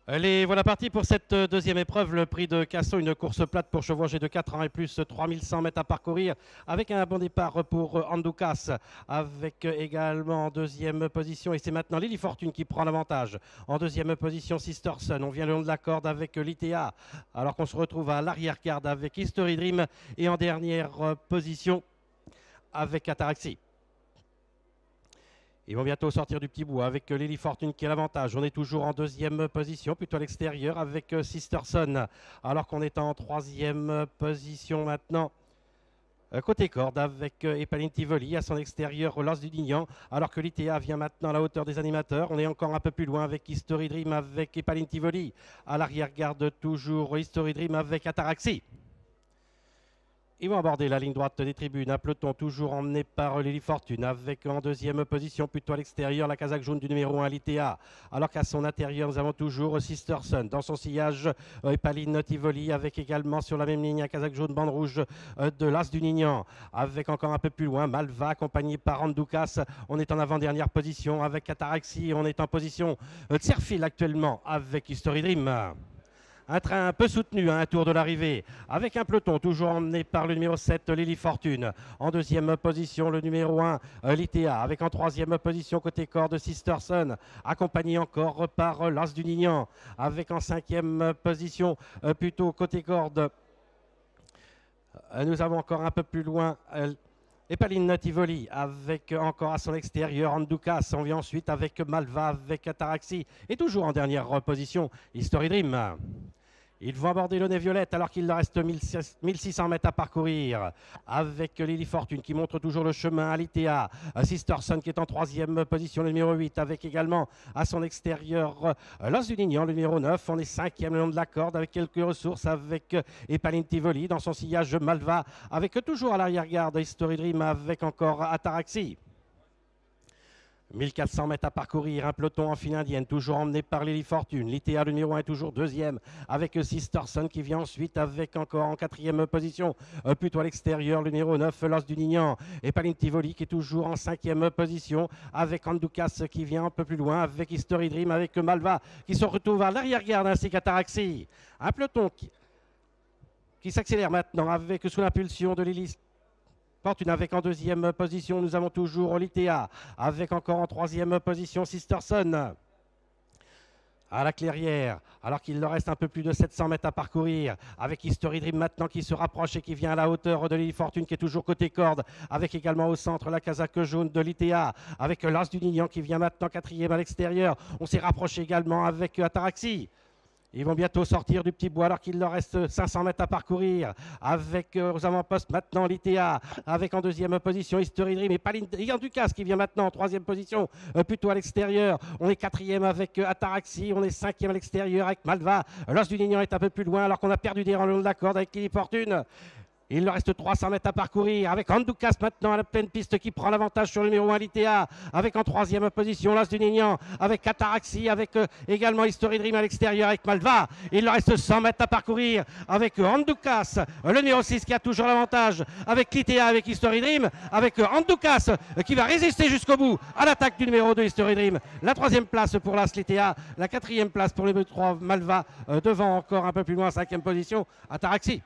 Allez, voilà parti pour cette deuxième épreuve, le prix de Casson, une course plate pour chevaux âgés de 4 ans et plus, 3100 mètres à parcourir, avec un bon départ pour Andoukas, avec également en deuxième position, et c'est maintenant Lily Fortune qui prend l'avantage. En deuxième position, Sisterson, on vient le long de la corde avec l'ITA, alors qu'on se retrouve à l'arrière-garde avec History Dream, et en dernière position avec Ataraxi. Ils vont bientôt sortir du petit bout avec Lily Fortune qui a l'avantage. On est toujours en deuxième position, plutôt à l'extérieur avec Sisterson. Alors qu'on est en troisième position maintenant. Côté corde avec Epaline Tivoli à son extérieur, Lance du Dignan. Alors que l'ITA vient maintenant à la hauteur des animateurs. On est encore un peu plus loin avec History Dream avec Epaline Tivoli. À l'arrière-garde toujours History Dream avec Ataraxi. Ils vont aborder la ligne droite des tribunes. Un peloton toujours emmené par Lily Fortune avec en deuxième position, plutôt à l'extérieur, la casaque jaune du numéro 1, l'ITA. Alors qu'à son intérieur, nous avons toujours Sisterson. Dans son sillage, Epaline Tivoli avec également sur la même ligne un casaque jaune bande rouge de l'As du Nignan. Avec encore un peu plus loin, Malva accompagné par Andoukas. On est en avant-dernière position avec Ataraxi. On est en position de Serfil actuellement avec History Dream. Un train un peu soutenu à un tour de l'arrivée, avec un peloton toujours emmené par le numéro 7, Lily Fortune. En deuxième position, le numéro 1, l'ITA, avec en troisième position côté corde Sisterson, accompagné encore par l'As du Nignan, avec en cinquième position, plutôt côté corde. Nous avons encore un peu plus loin Epaline Tivoli avec encore à son extérieur Andoukas. On vient ensuite avec Malva, avec Ataraxi. Et toujours en dernière position, History Dream. Ils vont aborder le nez violette alors qu'il leur reste 1600 mètres à parcourir. Avec Lily Fortune qui montre toujours le chemin à l'ITA. Sisterson qui est en troisième position, le numéro 8. Avec également à son extérieur L'As du Nignan, le numéro 9. On est cinquième le long de la corde avec quelques ressources avec Epaline Tivoli. Dans son sillage Malva avec toujours à l'arrière-garde History Dream avec encore Ataraxi. 1400 mètres à parcourir, un peloton en file indienne, toujours emmené par Lily Fortune. L'ITA, le numéro 1, est toujours deuxième, avec Sisterson qui vient ensuite avec encore en quatrième position, plutôt à l'extérieur, le numéro 9, L'As du Nignan. Et Epaline Tivoli qui est toujours en cinquième position, avec Andoukas qui vient un peu plus loin, avec History Dream, avec Malva qui se retrouve à l'arrière-garde ainsi qu'Ataraxi. Un peloton qui s'accélère maintenant avec sous l'impulsion de Lily Fortune avec en deuxième position, nous avons toujours l'ITA, avec encore en troisième position Sisterson. À la clairière, alors qu'il leur reste un peu plus de 700 mètres à parcourir, avec History Dream maintenant qui se rapproche et qui vient à la hauteur de Lily Fortune qui est toujours côté corde, avec également au centre la casaque jaune de l'ITA, avec l'As du Nignan qui vient maintenant quatrième à l'extérieur. On s'est rapproché également avec Ataraxi. Ils vont bientôt sortir du petit bois alors qu'il leur reste 500 mètres à parcourir. Avec aux avant-postes maintenant l'ITA. Avec en deuxième position History Dream et Paline Ducasse qui vient maintenant en troisième position, plutôt à l'extérieur. On est quatrième avec Ataraxi. On est cinquième à l'extérieur avec Malva. L'As du Nignan est un peu plus loin alors qu'on a perdu des rangs le long de la corde avec Lily Fortune. Il leur reste 300 mètres à parcourir avec Andoukas maintenant à la pleine piste qui prend l'avantage sur le numéro 1 l'ITA, avec en troisième position l'As du Nignan, avec Ataraxi, avec également History Dream à l'extérieur avec Malva. Il leur reste 100 mètres à parcourir avec Andoukas, le numéro 6 qui a toujours l'avantage, avec l'ITA, avec History Dream, avec Andoukas qui va résister jusqu'au bout à l'attaque du numéro 2 History Dream. La troisième place pour l'As l'ITA, la quatrième place pour le numéro 3 Malva, devant encore un peu plus loin, cinquième position, Ataraxi.